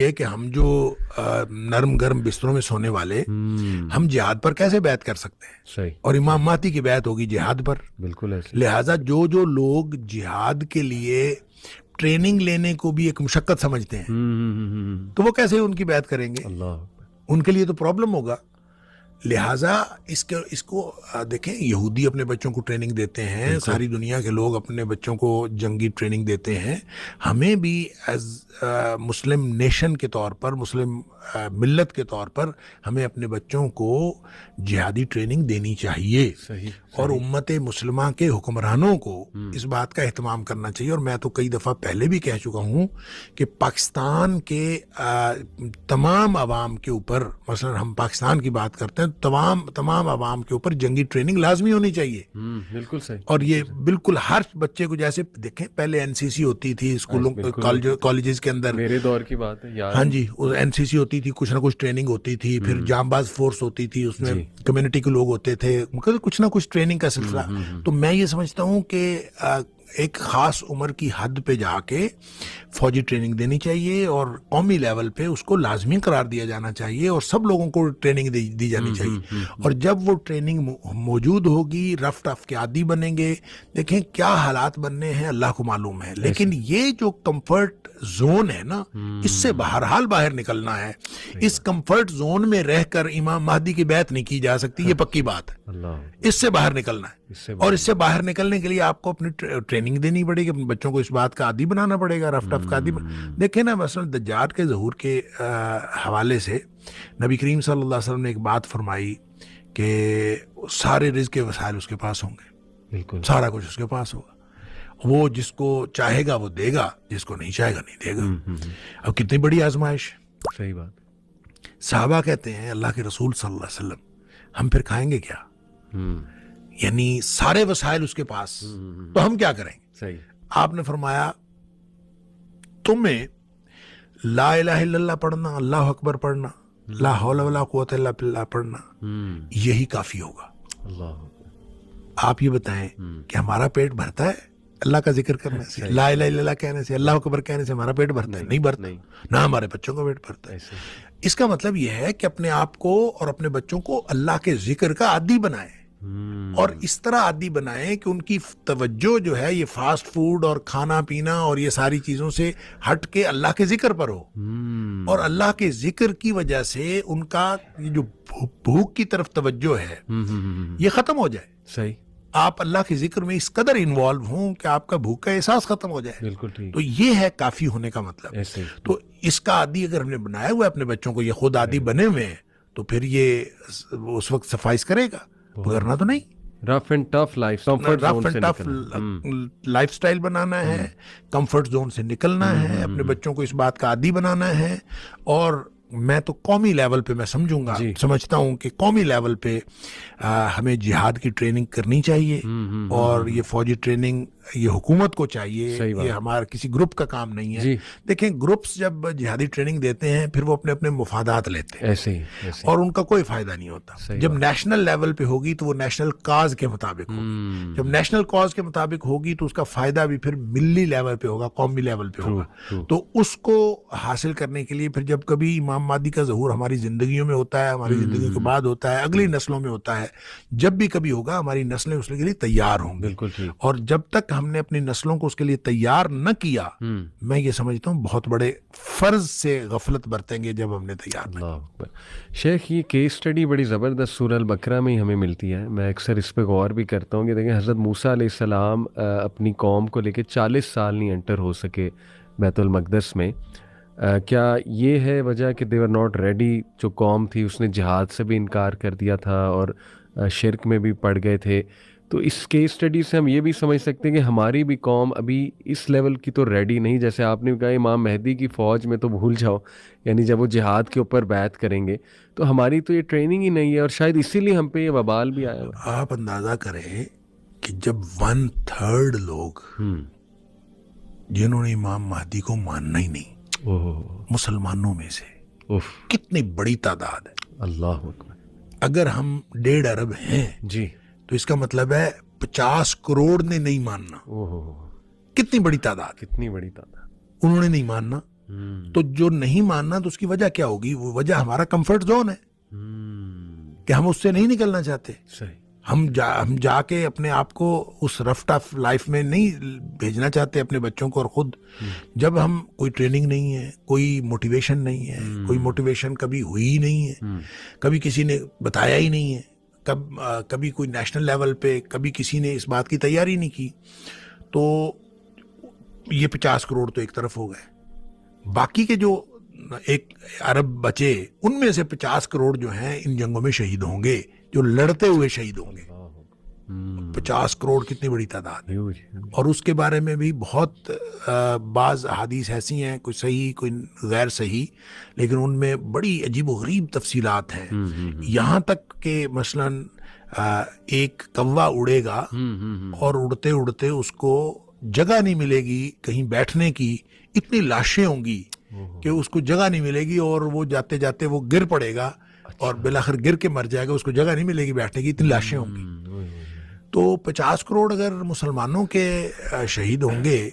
یہ کہ ہم جو نرم گرم بستروں میں سونے والے ہم جہاد پر کیسے بیعت کر سکتے ہیں؟ صحیح. اور امام مہدی کی بیعت ہوگی جہاد پر. بالکل ایسے. لہٰذا جو لوگ جہاد کے لیے ٹریننگ لینے کو بھی ایک مشقت سمجھتے ہیں تو وہ کیسے ان کی بیعت کریں گے؟ اللہ. ان کے لیے تو پرابلم ہوگا. لہٰذا اس کو دیکھیں، یہودی اپنے بچوں کو ٹریننگ دیتے ہیں، ساری دنیا کے لوگ اپنے بچوں کو جنگی ٹریننگ دیتے ہیں. ہمیں بھی ایز مسلم نیشن کے طور پر، مسلم ملت کے طور پر ہمیں اپنے بچوں کو جہادی ٹریننگ دینی چاہیے. صحیح. اور امت مسلمہ کے حکمرانوں کو اس بات کا اہتمام کرنا چاہیے. اور میں تو کئی دفعہ پہلے بھی کہہ چکا ہوں کہ پاکستان کے تمام عوام کے اوپر، مثلا ہم پاکستان کی بات کرتے ہیں، تمام عوام کے اوپر جنگی ٹریننگ لازمی ہونی چاہیے. بالکل صحیح. اور یہ بالکل ہر بچے کو، جیسے دیکھیں پہلے این سی سی ہوتی تھی اسکولوں کالجز کے اندر، میرے دور کی بات ہے یار. ہاں جی، این سی سی ہوتی تھی، کچھ نہ کچھ ٹریننگ ہوتی تھی. پھر جانباز فورس ہوتی تھی، اس میں کمیونٹی کے لوگ ہوتے تھے، کچھ نہ کچھ ٹریننگ کا سلسلہ. تو میں یہ سمجھتا ہوں کہ ایک خاص عمر کی حد پہ جا کے فوجی ٹریننگ دینی چاہیے، اور قومی لیول پہ اس کو لازمی قرار دیا جانا چاہیے، اور سب لوگوں کو ٹریننگ دی جانی چاہیے. اور جب وہ ٹریننگ موجود ہوگی، رف ٹف کے عادی بنیں گے. دیکھیں کیا حالات بننے ہیں اللہ کو معلوم ہے، لیکن یہ جو کمفرٹ زون ہے نا، اس سے بہرحال باہر نکلنا ہے. اس کمفرٹ زون میں رہ کر امام مہدی کی بیعت نہیں کی جا سکتی، یہ پکی بات ہے. اس سے باہر نکلنا ہے، اور اس سے باہر نکلنے کے لیے آپ کو اپنی ٹریننگ دینی پڑے گی، اپنے بچوں کو اس بات کا عادی بنانا پڑے گا، رف ٹف کا عادی. دیکھیں نا، مثلا دجال کے ظہور کے حوالے سے نبی کریم صلی اللہ علیہ وسلم نے ایک بات فرمائی کہ سارے رزق کے وسائل اس کے پاس ہوں گے. بالکل. سارا کچھ اس کے پاس ہوگا. وہ جس کو چاہے گا وہ دے گا، جس کو نہیں چاہے گا نہیں دے گا. اب کتنی بڑی آزمائش. صحیح بات. صحابہ کہتے ہیں اللہ کے رسول صلی اللہ علیہ وسلم، ہم پھر کھائیں گے کیا؟ یعنی سارے وسائل اس کے پاس، تو ہم کیا کریں گے؟ صحیح. آپ نے فرمایا تمہیں لا الہ الا اللہ پڑھنا، اللہ اکبر پڑھنا، لا حول ولا قوت الا باللہ پڑھنا، یہی کافی ہوگا. اللہ. آپ یہ بتائیں کہ ہمارا پیٹ بھرتا ہے اللہ کا ذکر کرنے سے، لا الہ الا اللہ کہنے سے، اللہ اکبر کہنے سے ہمارا پیٹ بھرتا ہے؟ نہیں بھرتا. نہ ہمارے بچوں کا پیٹ بھرتا ہے. اس کا مطلب یہ ہے کہ اپنے آپ کو اور اپنے بچوں کو اللہ کے ذکر کا عادی بنائیں، اور اس طرح عادی بنائیں کہ ان کی توجہ جو ہے یہ فاسٹ فوڈ اور کھانا پینا اور یہ ساری چیزوں سے ہٹ کے اللہ کے ذکر پر ہو. اور اللہ کے ذکر کی وجہ سے ان کا یہ جو بھوک کی طرف توجہ ہے یہ ختم ہو جائے. صحیح. آپ اللہ کے ذکر میں اس قدر انوالو ہوں کہ آپ کا بھوک کا احساس ختم ہو جائے. بالکل ٹھیک. تو یہ ہے کافی ہونے کا مطلب. تو اس کا عادی اگر ہم نے بنایا ہوا ہے اپنے بچوں کو، یہ خود عادی بنے ہوئے ہیں، تو پھر یہ اس وقت سفائز کرے گا، ورنہ تو نہیں. Rough and tough life style بنانا ہے، کمفرٹ زون سے نکلنا ہے، اپنے بچوں کو اس بات کا عادی بنانا ہے. اور میں تو قومی لیول پہ میں سمجھتا ہوں کہ قومی لیول پہ ہمیں جہاد کی ٹریننگ کرنی چاہیے. اور یہ فوجی ٹریننگ یہ حکومت کو چاہیے، یہ ہمارا کسی گروپ کا کام نہیں ہے. دیکھیں گروپس جب جہادی ٹریننگ دیتے ہیں پھر وہ اپنے اپنے مفادات لیتے ہیں ایسے ہی، اور ان کا کوئی فائدہ نہیں ہوتا. جب نیشنل لیول پہ ہوگی تو وہ نیشنل کاز کے مطابق ہوگی. جب نیشنل کاز کے مطابق ہوگی تو اس کا فائدہ بھی پھر ملی لیول پہ ہوگا، قومی لیول پہ ہوگا. تو اس کو حاصل کرنے کے لیے پھر جب کبھی امام مہدی کا ظہور ہماری زندگیوں میں ہوتا ہے، ہماری زندگی کے بعد ہوتا ہے، اگلی نسلوں میں ہوتا ہے، جب بھی کبھی ہوگا ہماری نسلیں اس کے لیے تیار ہوں گی. اور جب تک ہم نے اپنی نسلوں کو اس کے لیے تیار نہ کیا، میں یہ سمجھتا ہوں بہت بڑے فرض سے غفلت برتیں گے جب ہم نے تیار نہ کیا. شیخ یہ کیس اسٹڈی بڑی زبردست سورہ البقرہ میں ہی ہمیں ملتی ہے. میں اکثر اس پہ غور بھی کرتا ہوں کہ دیکھیں حضرت موسیٰ علیہ السلام اپنی قوم کو لے کے 40 سال نہیں انٹر ہو سکے بیت المقدس میں. کیا یہ ہے وجہ کہ دے ور ناٹ ریڈی؟ جو قوم تھی اس نے جہاد سے بھی انکار کر دیا تھا اور شرک میں بھی پڑ گئے تھے. تو اس کیس اسٹڈی سے ہم یہ بھی سمجھ سکتے ہیں کہ ہماری بھی قوم ابھی اس لیول کی تو ریڈی نہیں. جیسے آپ نے کہا امام مہدی کی فوج میں تو بھول جاؤ، یعنی جب وہ جہاد کے اوپر بیعت کریں گے تو ہماری تو یہ ٹریننگ ہی نہیں ہے، اور شاید اسی لیے ہم پہ یہ وبال بھی آیا ہوا. آپ اندازہ کریں کہ جب 1/3 لوگ جنہوں نے امام مہدی کو ماننا ہی نہیں مسلمانوں میں سے، کتنی بڑی تعداد ہے. اللہ اکبر. اگر ہم 1.5 ارب ہیں جی تو اس کا مطلب ہے 50 کروڑ نے نہیں ماننا. کتنی بڑی تعداد، کتنی بڑی تعداد. انہوں نے نہیں ماننا. تو جو نہیں ماننا تو اس کی وجہ کیا ہوگی؟ وہ وجہ ہمارا کمفرٹ زون ہے کہ ہم اس سے نہیں نکلنا چاہتے. صحیح. ہم جا کے اپنے آپ کو اس رف ٹف لائف میں نہیں بھیجنا چاہتے اپنے بچوں کو اور خود. جب ہم کوئی ٹریننگ نہیں ہے, کوئی موٹیویشن نہیں ہے, کوئی موٹیویشن کبھی ہوئی ہی نہیں ہے, کبھی کسی نے بتایا ہی نہیں ہے, کبھی کوئی نیشنل لیول پہ کبھی کسی نے اس بات کی تیاری نہیں کی, تو یہ 50 کروڑ تو ایک طرف ہو گئے. باقی کے جو 1 ارب بچے, ان میں سے 50 کروڑ جو ہیں ان جنگوں میں شہید ہوں گے, جو لڑتے ہوئے شہید ہوں گے. 50 کروڑ کتنی بڑی تعداد ہے. اور اس کے بارے میں بھی بہت بعض احادیث ایسی ہیں, کوئی صحیح کوئی غیر صحیح, لیکن ان میں بڑی عجیب و غریب تفصیلات ہیں. یہاں تک کہ مثلاً ایک کوا اڑے گا اور اڑتے اڑتے اس کو جگہ نہیں ملے گی کہیں بیٹھنے کی, اتنی لاشیں ہوں گی کہ اس کو جگہ نہیں ملے گی, اور وہ جاتے جاتے وہ گر پڑے گا اور بالآخر گر کے مر جائے گا, اس کو جگہ نہیں ملے گی بیٹھنے کی, اتنی لاشیں ہوں گی. تو 50 کروڑ اگر مسلمانوں کے شہید ہوں گے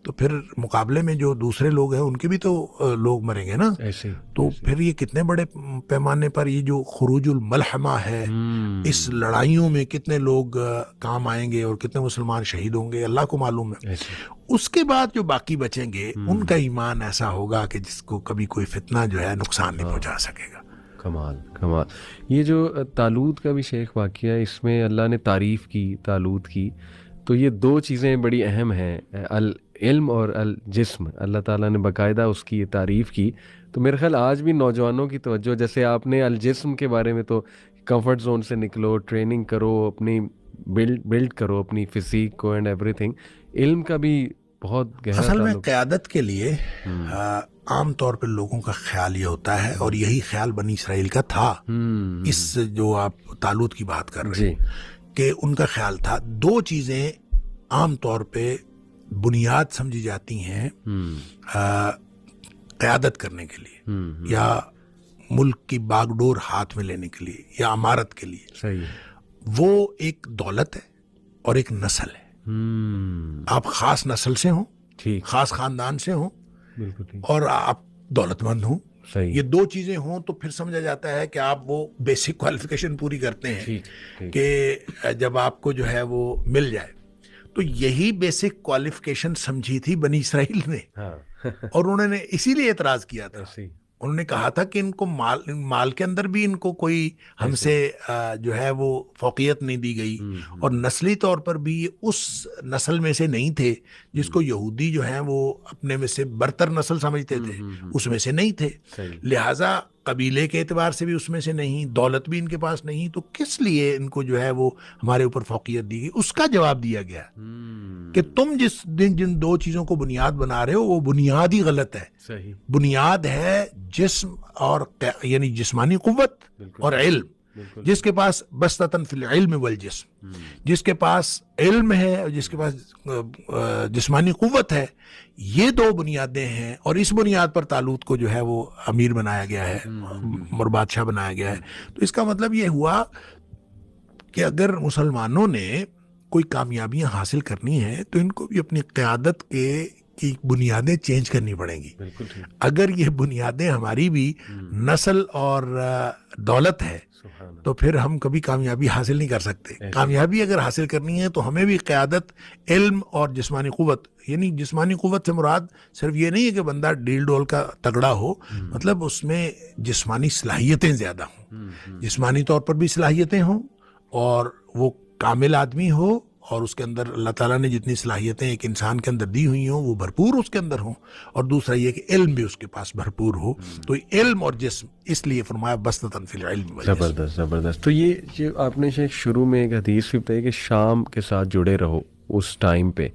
تو پھر مقابلے میں جو دوسرے لوگ ہیں ان کے بھی تو لوگ مریں گے نا. تو پھر یہ کتنے بڑے پیمانے پر یہ جو خروج الملحمہ ہے, اس لڑائیوں میں کتنے لوگ کام آئیں گے اور کتنے مسلمان شہید ہوں گے, اللہ کو معلوم ہے. اس کے بعد جو باقی بچیں گے ان کا ایمان ایسا ہوگا کہ جس کو کبھی کوئی فتنہ جو ہے نقصان نہیں پہنچا سکے گا. کمال کمال. یہ جو طالوت کا بھی شیخ واقعہ ہے, اس میں اللہ نے تعریف کی طالوت کی, تو یہ 2 چیزیں بڑی اہم ہیں, العلم اور الجسم. اللہ تعالیٰ نے باقاعدہ اس کی یہ تعریف کی. تو میرے خیال آج بھی نوجوانوں کی توجہ, جیسے آپ نے الجسم کے بارے میں تو کمفرٹ زون سے نکلو, ٹریننگ کرو, اپنی بلڈ کرو اپنی فزیک کو اینڈ ایوری تھنگ. علم کا بھی بہت گہرا اصل میں قیادت کے لیے عام طور پہ لوگوں کا خیال یہ ہوتا ہے, اور یہی خیال بنی اسرائیل کا تھا, اس جو آپ طالوت کی بات کر رہے ہیں, کہ ان کا خیال تھا 2 چیزیں عام طور پہ بنیاد سمجھی جاتی ہیں قیادت کرنے کے لیے, یا ملک کی باغ ڈور ہاتھ میں لینے کے لیے, یا امارت کے لیے. صحیح. وہ ایک دولت ہے اور ایک نسل ہے. آپ خاص نسل سے ہوں, خاص خاندان سے ہوں, اور آپ دولت مند ہوں. یہ 2 چیزیں ہوں تو پھر سمجھا جاتا ہے کہ آپ وہ بیسک کوالیفیکیشن پوری کرتے ہیں کہ جب آپ کو جو ہے وہ مل جائے. تو یہی بیسک کوالیفیکیشن سمجھی تھی بنی اسرائیل نے, اور انہوں نے اسی لیے اعتراض کیا تھا. انہوں نے کہا تھا کہ ان کو مال کے اندر بھی ان کو کوئی ہم سے جو ہے وہ فوقیت نہیں دی گئی, اور نسلی طور پر بھی اس نسل میں سے نہیں تھے جس کو یہودی جو ہیں وہ اپنے میں سے برتر نسل سمجھتے تھے, اس میں سے نہیں تھے. لہٰذا قبیلے کے اعتبار سے بھی اس میں سے نہیں, دولت بھی ان کے پاس نہیں, تو کس لیے ان کو جو ہے وہ ہمارے اوپر فوقیت دی گئی. اس کا جواب دیا گیا کہ تم جن 2 چیزوں کو بنیاد بنا رہے ہو وہ بنیاد ہی غلط ہے. بنیاد ہے جسم اور یعنی جسمانی قوت اور علم. جس کے پاس بسطتاً فی العلم والجسم, جس کے پاس علم ہے اور جس کے پاس جسمانی قوت ہے, یہ 2 بنیادیں ہیں, اور اس بنیاد پر طالوت کو جو ہے وہ امیر بنایا گیا ہے اور بادشاہ بنایا گیا ہے. تو اس کا مطلب یہ ہوا کہ اگر مسلمانوں نے کوئی کامیابیاں حاصل کرنی ہے تو ان کو بھی اپنی قیادت کی بنیادیں چینج کرنی پڑیں گی. اگر یہ بنیادیں ہماری بھی نسل اور دولت ہے تو پھر ہم کبھی کامیابی حاصل نہیں کر سکتے. کامیابی اگر حاصل کرنی ہے تو ہمیں بھی قیادت, علم اور جسمانی قوت, یعنی جسمانی قوت سے مراد صرف یہ نہیں ہے کہ بندہ ڈیل ڈول کا تگڑا ہو, مطلب اس میں جسمانی صلاحیتیں زیادہ ہوں, جسمانی طور پر بھی صلاحیتیں ہوں, اور وہ کامل آدمی ہو, اور اس کے اندر اللہ تعالیٰ نے جتنی صلاحیتیں ایک انسان کے اندر دی ہوئی ہوں وہ بھرپور اس کے اندر ہوں, اور دوسرا یہ کہ علم بھی اس کے پاس بھرپور ہو. تو علم اور جسم, اس لیے فرمایا بسطتاً فی العلم. زبردست زبردست. تو یہ جو آپ نے شروع میں ایک حدیث بھی بتائی کہ شام کے ساتھ جڑے رہو اس ٹائم پہ,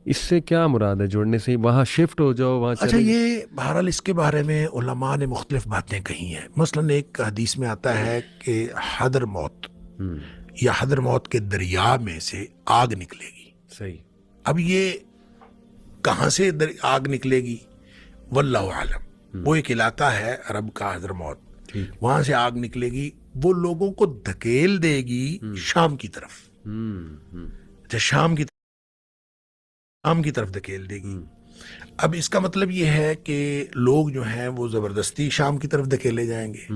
اس سے کیا مراد ہے جڑنے سے؟ وہاں شفٹ ہو جاؤ, وہاں اچھا, یہ بہرحال اس کے بارے میں علماء نے مختلف باتیں کہی ہیں. مثلاً ایک حدیث میں آتا ہے کہ حضر موت یا حضر موت کے دریا میں سے آگ نکلے گی. صحیح. اب یہ کہاں سے آگ نکلے گی واللہ عالم. وہ ایک علاقہ ہے عرب کا حضر موت, وہاں سے آگ نکلے گی, وہ لوگوں کو دھکیل دے گی شام کی طرف. اچھا, شام کی طرف دھکیل دے گی. اب اس کا مطلب یہ ہے کہ لوگ جو ہیں وہ زبردستی شام کی طرف دھکیلے جائیں گے.